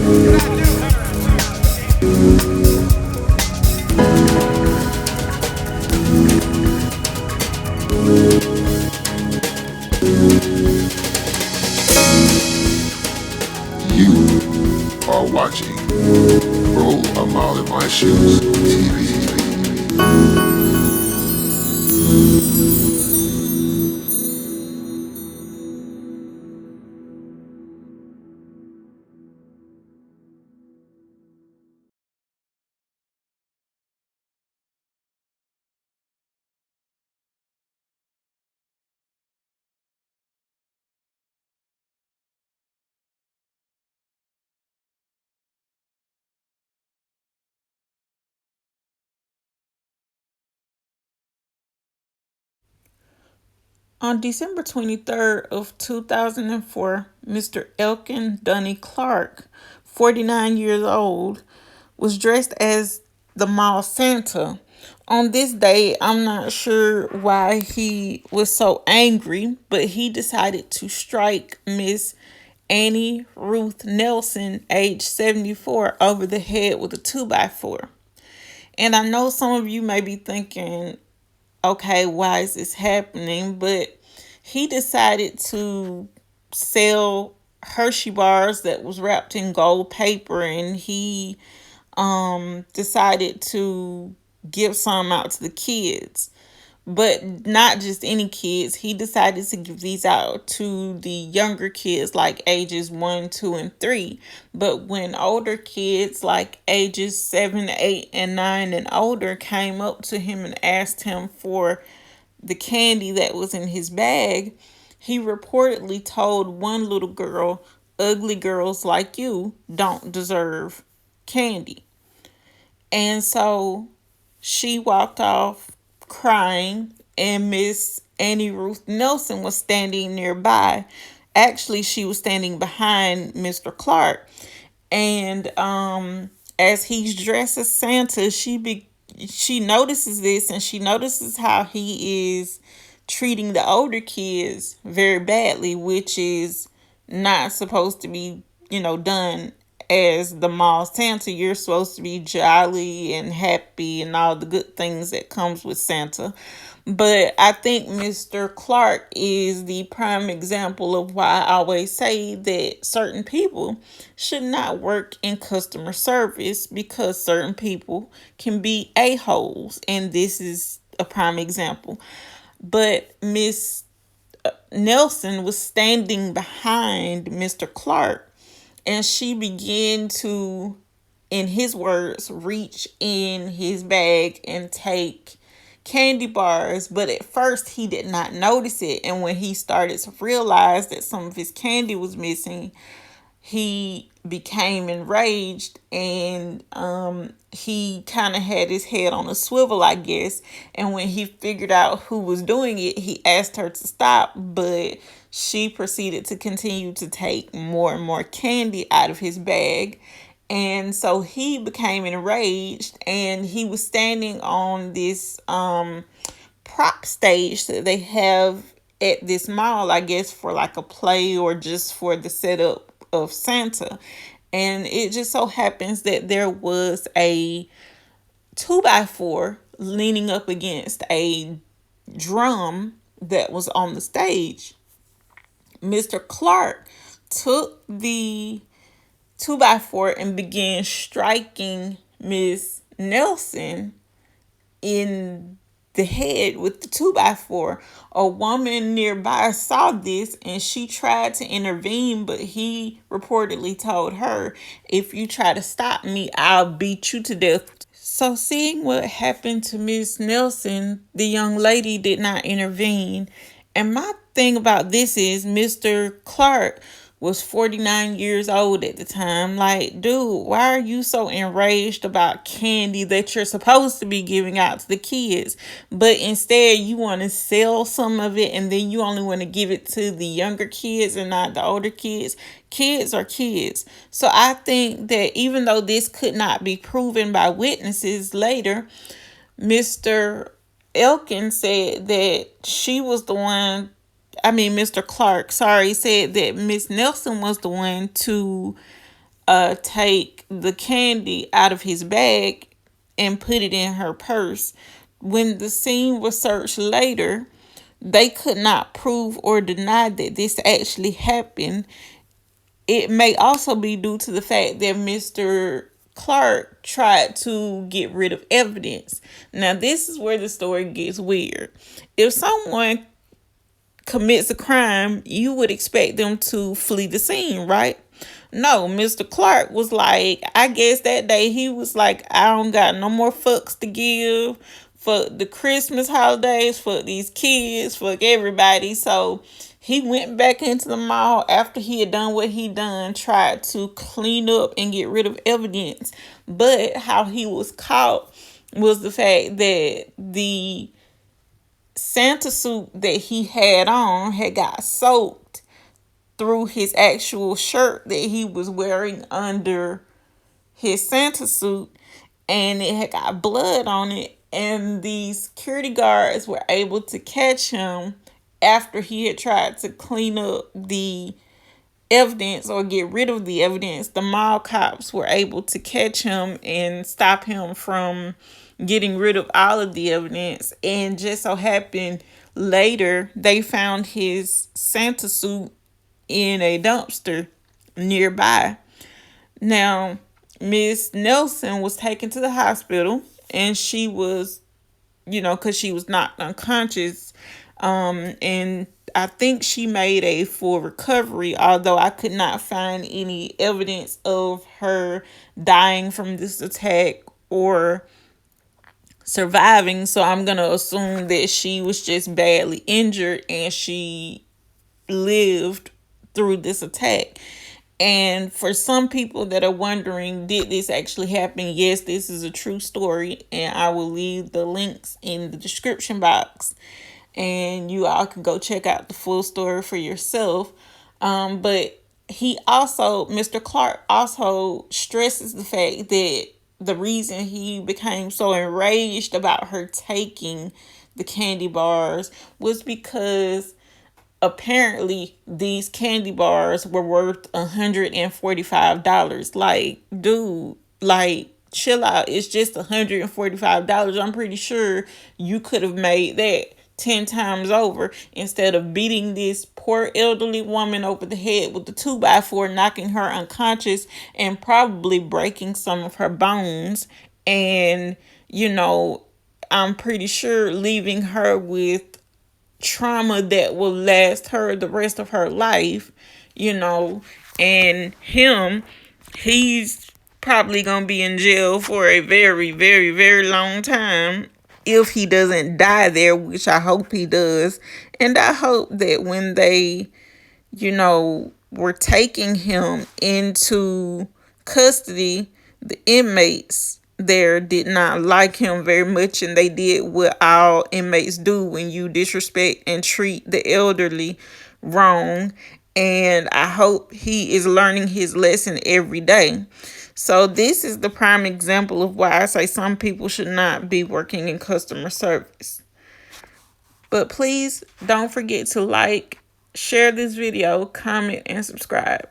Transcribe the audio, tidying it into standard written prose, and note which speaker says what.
Speaker 1: You are watching Roll a Mile in My Shoes TV.
Speaker 2: On December 23rd of 2004, Mr. Elkin Dunny Clark, 49 years old, was dressed as the mall Santa. On this day, I'm not sure why he was so angry, but he decided to strike Miss Annie Ruth Nelson, age 74, over the head with a 2x4. And I know some of you may be thinking, okay, why is this happening? But he decided to sell Hershey bars that was wrapped in gold paper, and he decided to give some out to the kids. But not just any kids. He decided to give these out to the younger kids, like ages 1, 2, and 3. But when older kids, like ages 7, 8, and 9 and older, came up to him and asked him for the candy that was in his bag, he reportedly told one little girl, "Ugly girls like you don't deserve candy." And so she walked off crying, and Miss Annie Ruth Nelson was standing nearby. Actually, she was standing behind Mr. Clark. And as he's dressed as Santa, she notices this, and she notices how he is treating the older kids very badly, which is not supposed to be, done as the mall Santa. You're supposed to be jolly and happy and all the good things that comes with Santa. But I think Mr. Clark is the prime example of why I always say that certain people should not work in customer service, because certain people can be a-holes. And this is a prime example. But Miss Nelson was standing behind Mr. Clark, and she began to, in his words, reach in his bag and take candy bars. But at first he did not notice it, and when he started to realize that some of his candy was missing, he became enraged, and he kind of had his head on a swivel, I guess. And when he figured out who was doing it, he asked her to stop, but she proceeded to continue to take more and more candy out of his bag. And so he became enraged, and he was standing on this prop stage that they have at this mall, I guess, for like a play or just for the setup of Santa. And it just so happens that there was a 2x4 leaning up against a drum that was on the stage. Mr. Clark took the 2x4 and began striking Miss Nelson in the head with the 2x4. A woman nearby saw this, and she tried to intervene, but he reportedly told her, "If you try to stop me, I'll beat you to death." So, seeing what happened to Miss Nelson, the young lady did not intervene. And my thing about this is Mr. Clark was 49 years old at the time. Like, dude, why are you so enraged about candy that you're supposed to be giving out to the kids? But instead, you want to sell some of it, and then you only want to give it to the younger kids and not the older kids. Kids are kids. So I think that even though this could not be proven by witnesses later, Mr. Elkin said that she was the one, Mr. Clark, sorry, said that Miss Nelson was the one to take the candy out of his bag and put it in her purse. When the scene was searched later, they could not prove or deny that this actually happened. It may also be due to the fact that Mr. Clark tried to get rid of evidence. Now, this is where the story gets weird. If someone commits a crime, you would expect them to flee the scene, right? No, Mr. Clark was like, I guess that day he was like, I don't got no more fucks to give for the Christmas holidays, for these kids, for everybody. So he went back into the mall after he had done what he done, tried to clean up and get rid of evidence. But how he was caught was the fact that the Santa suit that he had on had got soaked through his actual shirt that he was wearing under his Santa suit, and it had got blood on it. And the security guards were able to catch him after he had tried to clean up the evidence or get rid of the evidence. The mall cops were able to catch him and stop him from getting rid of all of the evidence. And just so happened later they found his Santa suit in a dumpster nearby. Now, Miss Nelson was taken to the hospital, and she was, because she was knocked unconscious. And I think she made a full recovery, although I could not find any evidence of her dying from this attack or surviving. So I'm going to assume that she was just badly injured and she lived through this attack. And for some people that are wondering, did this actually happen? Yes, this is a true story, and I will leave the links in the description box, and you all can go check out the full story for yourself. But Mr. Clark also stresses the fact that the reason he became so enraged about her taking the candy bars was because apparently these candy bars were worth $145. Like, dude, like, chill out. It's just $145. I'm pretty sure you could have made that 10 times over instead of beating this poor elderly woman over the head with the 2x4, knocking her unconscious and probably breaking some of her bones. And, I'm pretty sure leaving her with trauma that will last her the rest of her life, and he's probably gonna be in jail for a very, very, very long time if he doesn't die there, which I hope he does. And I hope that when they, were taking him into custody, the inmates there did not like him very much, and they did what all inmates do when you disrespect and treat the elderly wrong. And I hope he is learning his lesson every day. So this is the prime example of why I say some people should not be working in customer service. But please don't forget to like, share this video, comment, and subscribe.